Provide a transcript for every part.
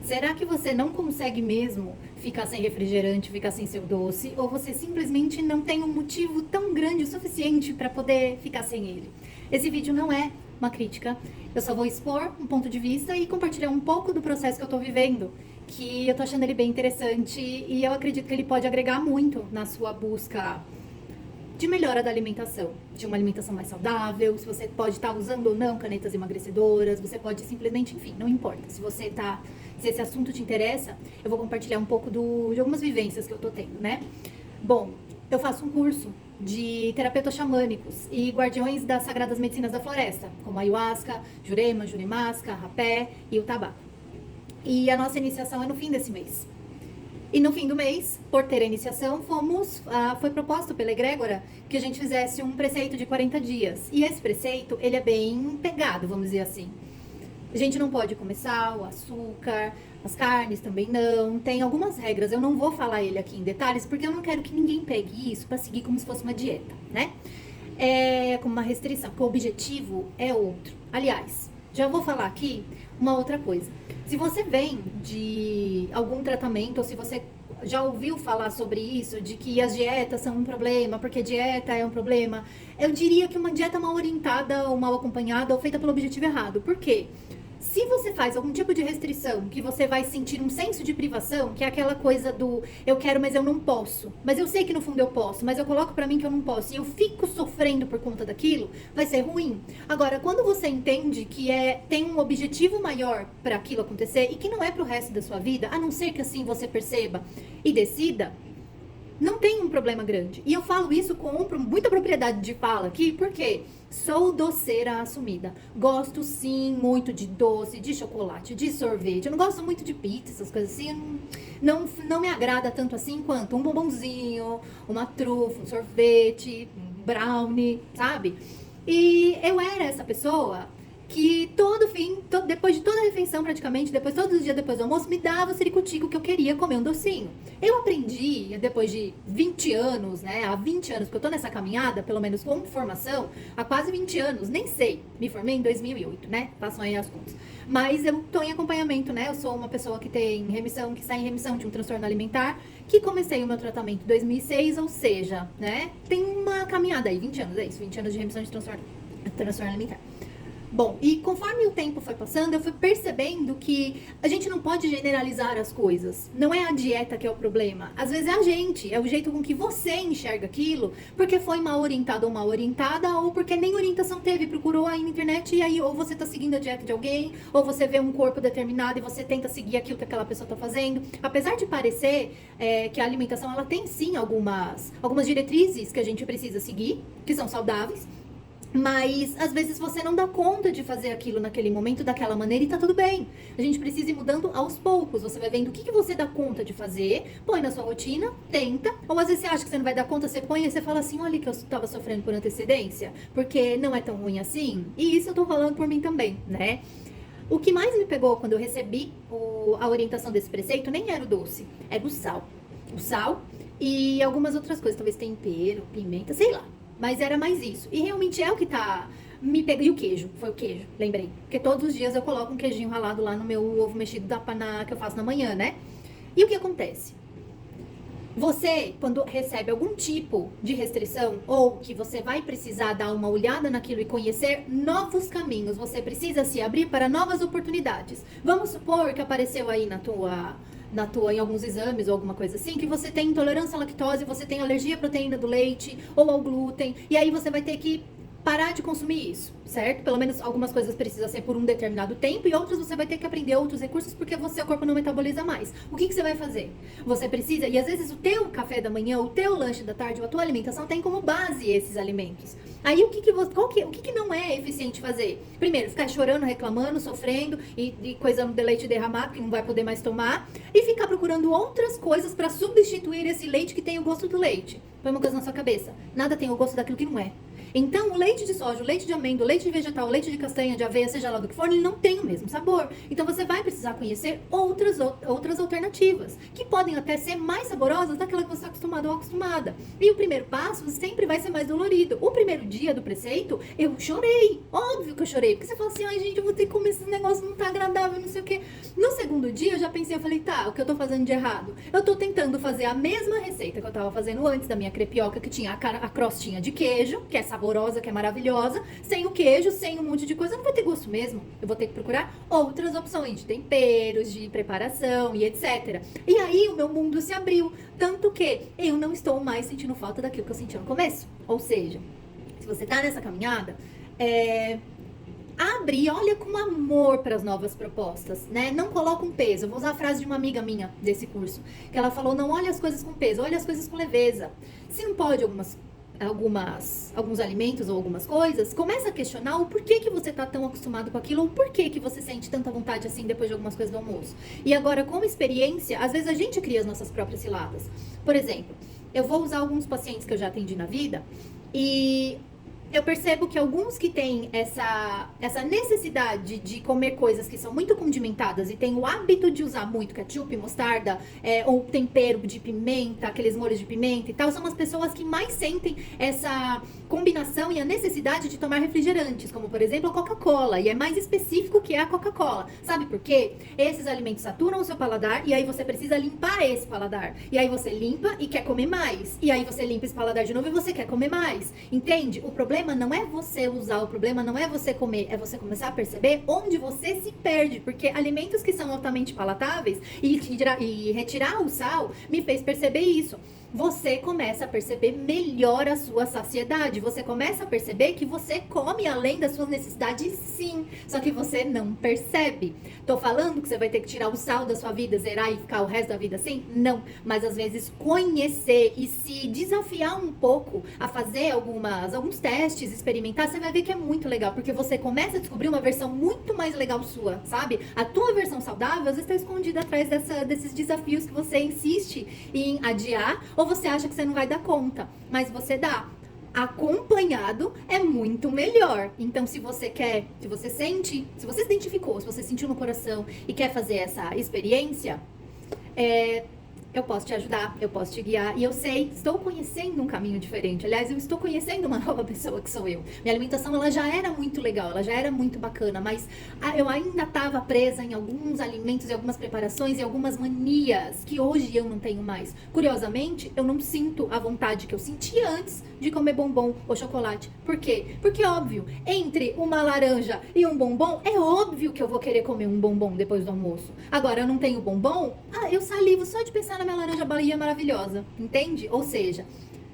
Será que você não consegue mesmo ficar sem refrigerante, ficar sem seu doce? Ou você simplesmente não tem um motivo tão grande o suficiente para poder ficar sem ele? Esse vídeo não é uma crítica, eu só vou expor um ponto de vista e compartilhar um pouco do processo que eu tô vivendo, que eu tô achando ele bem interessante e eu acredito que ele pode agregar muito na sua busca de melhora da alimentação, de uma alimentação mais saudável, se você pode estar usando ou não canetas emagrecedoras, você pode simplesmente, enfim, não importa. Se esse assunto te interessa, eu vou compartilhar um pouco de algumas vivências que eu tô tendo, né? Bom, eu faço um curso de terapeutas xamânicos e guardiões das sagradas medicinas da floresta, como a ayahuasca, jurema, jurimasca, rapé e o tabaco. E a nossa iniciação é no fim desse mês. E no fim do mês, por ter a iniciação, foi proposto pela egrégora que a gente fizesse um preceito de 40 dias. E esse preceito, ele é bem pegado, vamos dizer assim. A gente não pode comer sal, açúcar, as carnes também não. Tem algumas regras, eu não vou falar ele aqui em detalhes, porque eu não quero que ninguém pegue isso para seguir como se fosse uma dieta, né? É como uma restrição, porque o objetivo é outro. Aliás, já vou falar aqui uma outra coisa. Se você vem de algum tratamento, ou se você já ouviu falar sobre isso, de que as dietas são um problema, porque dieta é um problema, eu diria que uma dieta mal orientada ou mal acompanhada ou feita pelo objetivo errado. Por quê? Se você faz algum tipo de restrição, que você vai sentir um senso de privação, que é aquela coisa do eu quero, mas eu não posso, mas eu sei que no fundo eu posso, mas eu coloco pra mim que eu não posso e eu fico sofrendo por conta daquilo, vai ser ruim. Agora, quando você entende que tem um objetivo maior para aquilo acontecer e que não é pro resto da sua vida, a não ser que assim você perceba e decida, não tem um problema grande. E eu falo isso com muita propriedade de fala aqui, porque sou doceira assumida. Gosto sim muito de doce, de chocolate, de sorvete. Eu não gosto muito de pizza, essas coisas assim. Não me agrada tanto assim quanto um bombonzinho, uma trufa, um sorvete, um brownie, sabe? E eu era essa pessoa que depois de toda a refeição praticamente, todos os dias depois do almoço, me dava o ciricutico que eu queria comer um docinho. Eu aprendi, depois de 20 anos, né, há 20 anos que eu tô nessa caminhada, pelo menos com formação, há quase 20 anos, nem sei, me formei em 2008, né, façam aí as contas. Mas eu tô em acompanhamento, né, eu sou uma pessoa que tem remissão, que está em remissão de um transtorno alimentar, que comecei o meu tratamento em 2006, ou seja, né, tem uma caminhada aí, 20 anos, é isso, 20 anos de remissão de transtorno alimentar. Bom, e conforme o tempo foi passando, eu fui percebendo que a gente não pode generalizar as coisas. Não é a dieta que é o problema. Às vezes é a gente, é o jeito com que você enxerga aquilo, porque foi mal orientado ou mal orientada, ou porque nem orientação teve, procurou aí na internet e aí ou você tá seguindo a dieta de alguém, ou você vê um corpo determinado e você tenta seguir aquilo que aquela pessoa tá fazendo. Apesar de parecer que a alimentação, ela tem sim algumas diretrizes que a gente precisa seguir, que são saudáveis, mas às vezes você não dá conta de fazer aquilo naquele momento, daquela maneira, e tá tudo bem. A gente precisa ir mudando aos poucos. Você vai vendo o que você dá conta de fazer, põe na sua rotina, tenta. Ou às vezes você acha que você não vai dar conta, você põe e você fala assim, olha que eu tava sofrendo por antecedência, porque não é tão ruim assim. E isso eu tô falando por mim também, né? O que mais me pegou quando eu recebi a orientação desse preceito nem era o doce, era o sal. O sal e algumas outras coisas, talvez tempero, pimenta, sei lá. Mas era mais isso. E realmente é o que tá me pegando. E o queijo, foi o queijo, lembrei. Porque todos os dias eu coloco um queijinho ralado lá no meu ovo mexido que eu faço na manhã, né? E o que acontece? Você, quando recebe algum tipo de restrição, ou que você vai precisar dar uma olhada naquilo e conhecer novos caminhos, você precisa se abrir para novas oportunidades. Vamos supor que apareceu aí em alguns exames ou alguma coisa assim, que você tem intolerância à lactose, você tem alergia à proteína do leite ou ao glúten, e aí você vai ter que parar de consumir isso, certo? Pelo menos algumas coisas precisam ser por um determinado tempo e outras você vai ter que aprender outros recursos porque o seu corpo não metaboliza mais. O que você vai fazer? Você precisa, e às vezes o teu café da manhã, o teu lanche da tarde, ou a tua alimentação tem como base esses alimentos. Aí o que não é eficiente fazer? Primeiro, ficar chorando, reclamando, sofrendo e coisando de leite derramado que não vai poder mais tomar e ficar procurando outras coisas para substituir esse leite que tem o gosto do leite. Põe uma coisa na sua cabeça, nada tem o gosto daquilo que não é. Então, o leite de soja, o leite de amêndoa, o leite de vegetal, o leite de castanha, de aveia, seja lá do que for, ele não tem o mesmo sabor. Então, você vai precisar conhecer outras alternativas, que podem até ser mais saborosas daquela que você está acostumado ou acostumada. E o primeiro passo sempre vai ser mais dolorido. O primeiro dia do preceito, eu chorei. Óbvio que eu chorei, porque você fala assim, ai gente, eu vou ter que comer esse negócio, não tá agradável, não sei o quê. No segundo dia, eu já pensei, eu falei, tá, o que eu tô fazendo de errado? Eu tô tentando fazer a mesma receita que eu tava fazendo antes da minha crepioca, que tinha a crostinha de queijo, que é saborosa, que é maravilhosa, sem o queijo, sem um monte de coisa, não vai ter gosto mesmo. Eu vou ter que procurar outras opções de temperos, de preparação e etc. E aí o meu mundo se abriu, tanto que eu não estou mais sentindo falta daquilo que eu sentia no começo. Ou seja, se você tá nessa caminhada, abre e olha com amor para as novas propostas, né? Não coloca um peso. Eu vou usar a frase de uma amiga minha desse curso, que ela falou, não olhe as coisas com peso, olhe as coisas com leveza. Se não pode alguns alimentos ou algumas coisas, começa a questionar o porquê que você tá tão acostumado com aquilo, ou porquê que você sente tanta vontade assim depois de algumas coisas do almoço. E agora, como experiência, às vezes a gente cria as nossas próprias ciladas. Por exemplo, eu vou usar alguns pacientes que eu já atendi na vida e eu percebo que alguns que têm essa necessidade de comer coisas que são muito condimentadas e têm o hábito de usar muito ketchup, mostarda, ou tempero de pimenta, aqueles molhos de pimenta e tal, são as pessoas que mais sentem essa combinação e a necessidade de tomar refrigerantes, como por exemplo a Coca-Cola, e é mais específico que é a Coca-Cola. Sabe por quê? Esses alimentos saturam o seu paladar e aí você precisa limpar esse paladar. E aí você limpa e quer comer mais. E aí você limpa esse paladar de novo e você quer comer mais. Entende? O problema não é você usar, o problema não é você comer, é você começar a perceber onde você se perde, porque alimentos que são altamente palatáveis e retirar o sal me fez perceber isso. Você começa a perceber melhor a sua saciedade, você começa a perceber que você come além das suas necessidades sim, só que você não percebe. Tô falando que você vai ter que tirar o sal da sua vida, zerar e ficar o resto da vida assim? Não, mas às vezes conhecer e se desafiar um pouco a fazer alguns testes, experimentar, você vai ver que é muito legal, porque você começa a descobrir uma versão muito mais legal sua, sabe? A tua versão saudável às vezes está escondida atrás desses desafios que você insiste em adiar, ou você acha que você não vai dar conta, mas você dá. Acompanhado é muito melhor. Então, se você quer, se você sente, se você se identificou, se você sentiu no coração e quer fazer essa experiência, eu posso te ajudar, eu posso te guiar. E eu sei, estou conhecendo um caminho diferente. Aliás, eu estou conhecendo uma nova pessoa que sou eu. Minha alimentação, ela já era muito legal, ela já era muito bacana, mas eu ainda estava presa em alguns alimentos e algumas preparações e algumas manias que hoje eu não tenho mais. Curiosamente, eu não sinto a vontade que eu sentia antes de comer bombom ou chocolate. Por quê? Porque, óbvio, entre uma laranja e um bombom, é óbvio que eu vou querer comer um bombom depois do almoço. Agora, eu não tenho bombom, eu salivo só de pensar na minha laranja Bahia maravilhosa, entende? Ou seja,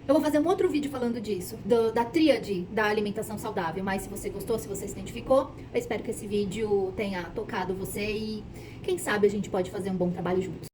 eu vou fazer um outro vídeo falando disso, da tríade da alimentação saudável, mas se você gostou, se você se identificou, eu espero que esse vídeo tenha tocado você e quem sabe a gente pode fazer um bom trabalho juntos.